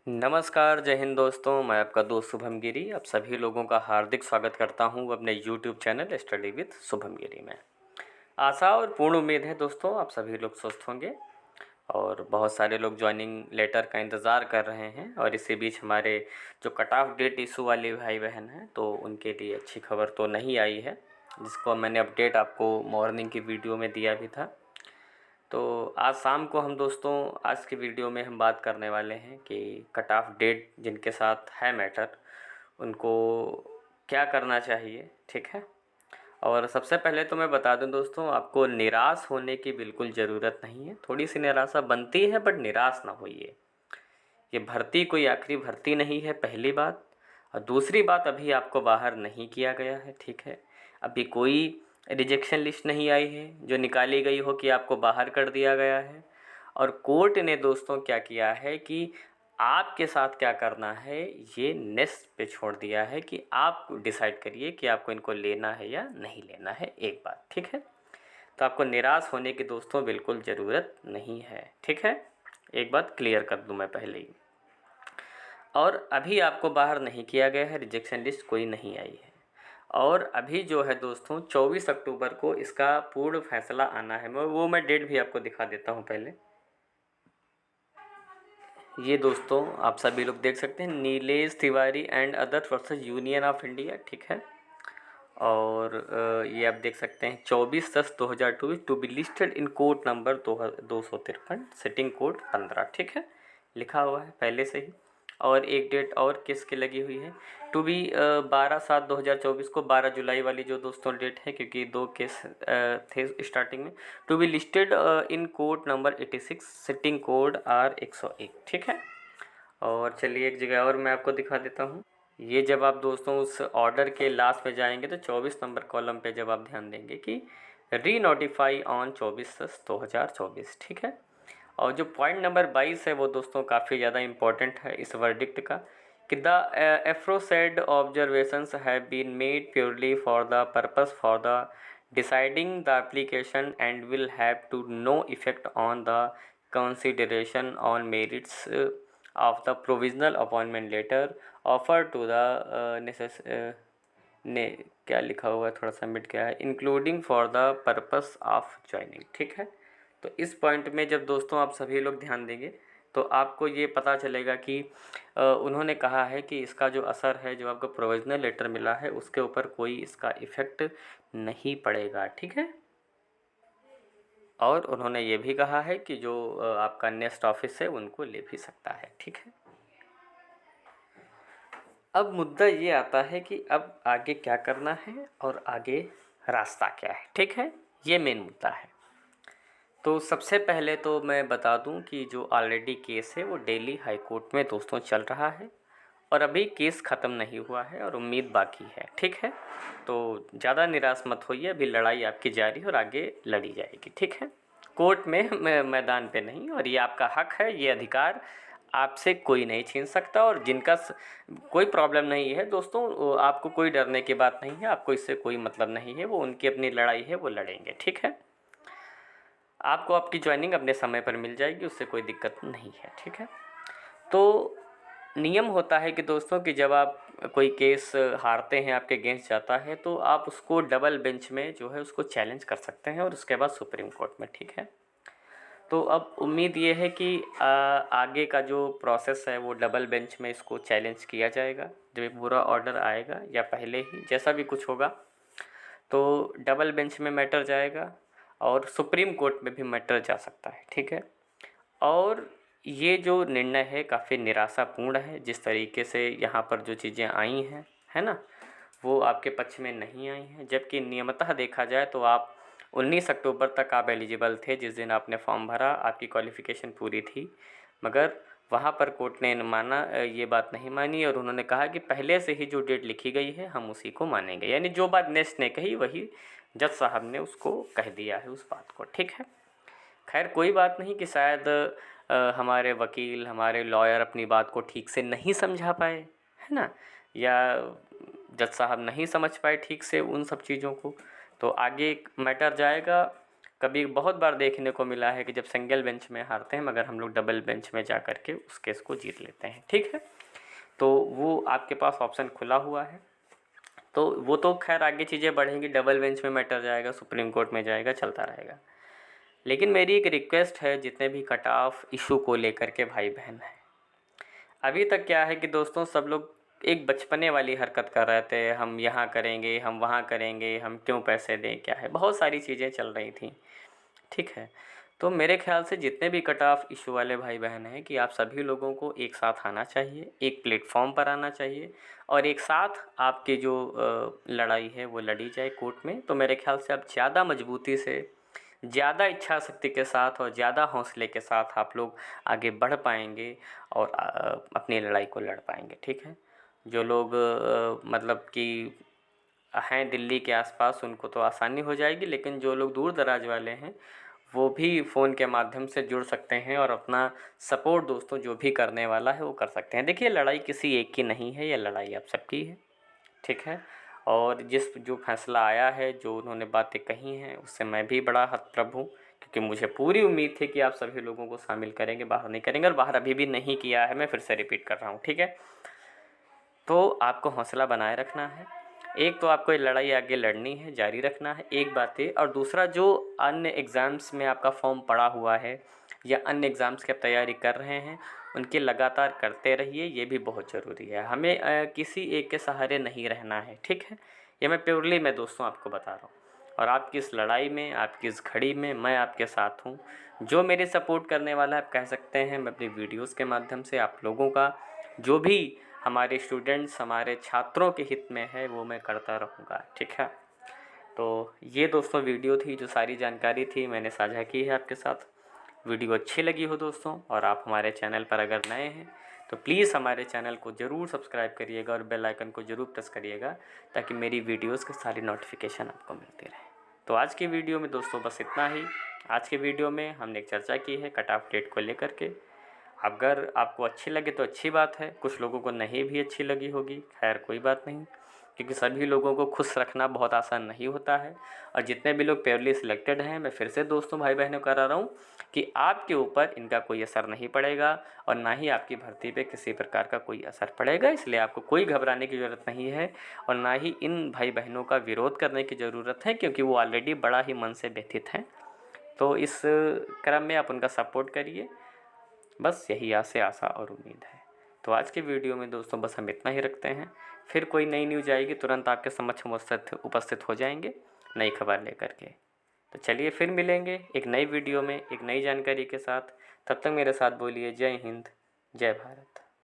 नमस्कार, जय हिंद दोस्तों। मैं आपका दोस्त शुभम गिरी आप सभी लोगों का हार्दिक स्वागत करता हूं अपने YouTube channel study with Shubham Giri में। आशा और पूर्ण उम्मीद है दोस्तों आप सभी लोग स्वस्थ होंगे और बहुत सारे लोग ज्वाइनिंग लेटर का इंतज़ार कर रहे हैं। और इसी बीच हमारे जो कट ऑफ डेट इशू वाले भाई बहन हैं तो उनके लिए अच्छी खबर तो नहीं आई है, जिसको मैंने अपडेट आपको मॉर्निंग की वीडियो में दिया भी था। तो आज शाम को हम दोस्तों आज की वीडियो में हम बात करने वाले हैं कि कट ऑफ डेट जिनके साथ है मैटर उनको क्या करना चाहिए, ठीक है। और सबसे पहले तो मैं बता दूं दोस्तों, आपको निराश होने की बिल्कुल ज़रूरत नहीं है। थोड़ी सी निराशा बनती है बट निराश ना होइए। ये भर्ती कोई आखिरी भर्ती नहीं है, पहली बात। और दूसरी बात, अभी आपको बाहर नहीं किया गया है, ठीक है। अभी कोई रिजेक्शन लिस्ट नहीं आई है जो निकाली गई हो कि आपको बाहर कर दिया गया है। और कोर्ट ने दोस्तों क्या किया है कि आपके साथ क्या करना है ये नेक्स्ट पे छोड़ दिया है कि आप डिसाइड करिए कि आपको इनको लेना है या नहीं लेना है, एक बात, ठीक है। तो आपको निराश होने की दोस्तों बिल्कुल ज़रूरत नहीं है, ठीक है। एक बात क्लियर कर दूं मैं पहले ही। और अभी आपको बाहर नहीं किया गया है, रिजेक्शन लिस्ट कोई नहीं आई है। और अभी जो है दोस्तों 24 अक्टूबर को इसका पूर्ण फैसला आना है। मैं डेट भी आपको दिखा देता हूँ पहले। ये दोस्तों आप सभी लोग देख सकते हैं, Nilesh Tiwari and other versus union of India, ठीक है। और ये आप देख सकते हैं 24/10/2024 to be listed in code number 253 sitting code 15, ठीक है, लिखा हुआ है पहले से ही। और एक डेट और किसकी लगी हुई है, टू बी 12/7/2024 को 12 जुलाई वाली जो दोस्तों डेट है, क्योंकि दो केस थे स्टार्टिंग में। To be listed in code number 86 sitting code R101, ठीक है। और चलिए एक जगह और मैं आपको दिखा देता हूँ। ये जब आप दोस्तों उस ऑर्डर के लास्ट में जाएंगे तो 24 नंबर कॉलम पे जब आप ध्यान देंगे कि री नोटिफाई ऑन 24/10/2024, ठीक है। और जो पॉइंट नंबर 22 है वो दोस्तों काफ़ी ज़्यादा इम्पोर्टेंट है इस वर्डिक्ट का, कि the aforesaid observations have been made purely for the purpose for the deciding the application and will have to no effect on the consideration on merits of the provisional appointment letter offered to the ने क्या लिखा हुआ है, थोड़ा सा मिट गया है, including for the purpose of joining, ठीक है। तो इस पॉइंट में जब दोस्तों आप सभी लोग ध्यान देंगे तो आपको ये पता चलेगा कि उन्होंने कहा है कि इसका जो असर है, जो आपको प्रोविजनल लेटर मिला है उसके ऊपर कोई इसका इफ़ेक्ट नहीं पड़ेगा, ठीक है। और उन्होंने ये भी कहा है कि जो आपका नेक्स्ट ऑफिस है उनको ले भी सकता है, ठीक है। अब मुद्दा ये आता है कि अब आगे क्या करना है और आगे रास्ता क्या है, ठीक है। ये मेन मुद्दा है। तो सबसे पहले तो मैं बता दूं कि जो ऑलरेडी केस है वो दिल्ली हाई कोर्ट में दोस्तों चल रहा है और अभी केस ख़त्म नहीं हुआ है और उम्मीद बाकी है, ठीक है। तो ज़्यादा निराश मत होइए, अभी लड़ाई आपकी जारी है और आगे लड़ी जाएगी, ठीक है। कोर्ट में मैदान पे नहीं, और ये आपका हक है, ये अधिकार आपसे कोई नहीं छीन सकता। और जिनका कोई प्रॉब्लम नहीं है दोस्तों, आपको कोई डरने की बात नहीं है, आपको इससे कोई मतलब नहीं है, वो उनकी अपनी लड़ाई है, वो लड़ेंगे, ठीक है। आपको आपकी ज्वाइनिंग अपने समय पर मिल जाएगी, उससे कोई दिक्कत नहीं है, ठीक है। तो नियम होता है कि दोस्तों कि जब आप कोई केस हारते हैं, आपके अगेंस्ट जाता है, तो आप उसको डबल बेंच में जो है उसको चैलेंज कर सकते हैं और उसके बाद सुप्रीम कोर्ट में, ठीक है। तो अब उम्मीद ये है कि आगे का जो प्रोसेस है वो डबल बेंच में इसको चैलेंज किया जाएगा जब ये पूरा ऑर्डर आएगा, या पहले ही जैसा भी कुछ होगा तो डबल बेंच में मैटर जाएगा और सुप्रीम कोर्ट में भी मैटर जा सकता है, ठीक है। और ये जो निर्णय है काफ़ी निराशापूर्ण है, जिस तरीके से यहाँ पर जो चीज़ें आई हैं, है ना, वो आपके पक्ष में नहीं आई हैं। जबकि नियमतः देखा जाए तो आप 19 अक्टूबर तक आप एलिजिबल थे, जिस दिन आपने फॉर्म भरा आपकी क्वालिफ़िकेशन पूरी थी। मगर वहाँ पर कोर्ट ने माना, ये बात नहीं मानी और उन्होंने कहा कि पहले से ही जो डेट लिखी गई है हम उसी को मानेंगे। यानी जो बात नेक्स्ट ने कही वही जज साहब ने उसको कह दिया है उस बात को, ठीक है। खैर कोई बात नहीं कि शायद हमारे वकील, हमारे लॉयर अपनी बात को ठीक से नहीं समझा पाए, है ना, या जज साहब नहीं समझ पाए ठीक से उन सब चीज़ों को। तो आगे मैटर जाएगा कभी बहुत बार देखने को मिला है कि जब सिंगल बेंच में हारते हैं मगर हम लोग डबल बेंच में जा कर के उस केस को जीत लेते हैं। ठीक है, तो वो आपके पास ऑप्शन खुला हुआ है। तो वो तो खैर आगे चीज़ें बढ़ेंगी, डबल बेंच में मैटर जाएगा, सुप्रीम कोर्ट में जाएगा, चलता रहेगा। लेकिन मेरी एक रिक्वेस्ट है जितने भी कट ऑफ इशू को लेकर के भाई बहन हैं, अभी तक क्या है कि दोस्तों सब लोग एक बचपने वाली हरकत कर रहे थे, हम यहाँ करेंगे, हम वहाँ करेंगे, हम क्यों पैसे दें, क्या है, बहुत सारी चीज़ें चल रही थी। ठीक है, तो मेरे ख्याल से जितने भी कट ऑफ इशू वाले भाई बहन हैं कि आप सभी लोगों को एक साथ आना चाहिए, एक प्लेटफॉर्म पर आना चाहिए और एक साथ आपकी जो लड़ाई है वो लड़ी जाए कोर्ट में। तो मेरे ख्याल से आप ज़्यादा मजबूती से, ज़्यादा इच्छा शक्ति के साथ और ज़्यादा हौसले के साथ आप लोग आगे बढ़ पाएंगे और अपनी लड़ाई को लड़ पाएंगे। ठीक है, जो लोग मतलब कि हैं दिल्ली के आसपास उनको तो आसानी हो जाएगी, लेकिन जो लोग दूर दराज वाले हैं वो भी फ़ोन के माध्यम से जुड़ सकते हैं और अपना सपोर्ट दोस्तों जो भी करने वाला है वो कर सकते हैं। देखिए, लड़ाई किसी एक की नहीं है, ये लड़ाई आप सबकी है। ठीक है, और जो फैसला आया है, जो उन्होंने बातें कही हैं, उससे मैं भी बड़ा हतप्रभ हूँ, क्योंकि मुझे पूरी उम्मीद थी कि आप सभी लोगों को शामिल करेंगे, बाहर नहीं करेंगे, और बाहर अभी भी नहीं किया है, मैं फिर से रिपीट कर रहा हूँ। ठीक है, तो आपको हौसला बनाए रखना है। एक तो आपको ये लड़ाई आगे लड़नी है, जारी रखना है, एक बात है। और दूसरा, जो अन्य एग्ज़ाम्स में आपका फॉर्म पड़ा हुआ है या अन्य एग्ज़ाम्स की आप तैयारी कर रहे हैं, उनकी लगातार करते रहिए, ये भी बहुत ज़रूरी है। हमें किसी एक के सहारे नहीं रहना है। ठीक है, ये मैं प्योरली मैं दोस्तों आपको बता रहा हूँ। और आपकी इस लड़ाई में, आपकी इस घड़ी में मैं आपके साथ हूँ। जो मेरे सपोर्ट करने वाला है, आप कह सकते हैं, मैं अपनी वीडियोज़ के माध्यम से आप लोगों का जो भी हमारे स्टूडेंट्स, हमारे छात्रों के हित में है, वो मैं करता रहूँगा। ठीक है, तो ये दोस्तों वीडियो थी, जो सारी जानकारी थी मैंने साझा की है आपके साथ। वीडियो अच्छी लगी हो दोस्तों, और आप हमारे चैनल पर अगर नए हैं तो प्लीज़ हमारे चैनल को ज़रूर सब्सक्राइब करिएगा और बेल आइकन को ज़रूर प्रेस करिएगा, ताकि मेरी वीडियोज़ की सारी नोटिफिकेशन आपको मिलती रहे। तो आज की वीडियो में दोस्तों बस इतना ही। आज के वीडियो में हमने एक चर्चा की है कट ऑफ डेट को लेकर के। अगर आपको अच्छी लगे तो अच्छी बात है, कुछ लोगों को नहीं भी अच्छी लगी होगी, खैर कोई बात नहीं, क्योंकि सभी लोगों को खुश रखना बहुत आसान नहीं होता है। और जितने भी लोग पेयरली सिलेक्टेड हैं, मैं फिर से दोस्तों भाई बहनों करा रहा हूँ कि आपके ऊपर इनका कोई असर नहीं पड़ेगा और ना ही आपकी भर्ती पे किसी प्रकार का कोई असर पड़ेगा, इसलिए आपको कोई घबराने की ज़रूरत नहीं है और ना ही इन भाई बहनों का विरोध करने की ज़रूरत है, क्योंकि वो ऑलरेडी बड़ा ही मन से व्यथित हैं। तो इस क्रम में आप उनका सपोर्ट करिए, बस यही आशा और उम्मीद है। तो आज के वीडियो में दोस्तों बस हम इतना ही रखते हैं। फिर कोई नई न्यूज़ आएगी तुरंत आपके समक्ष हम उपस्थित हो जाएंगे नई खबर लेकर के। तो चलिए फिर मिलेंगे एक नई वीडियो में एक नई जानकारी के साथ। तब तक मेरे साथ बोलिए जय हिंद, जय भारत।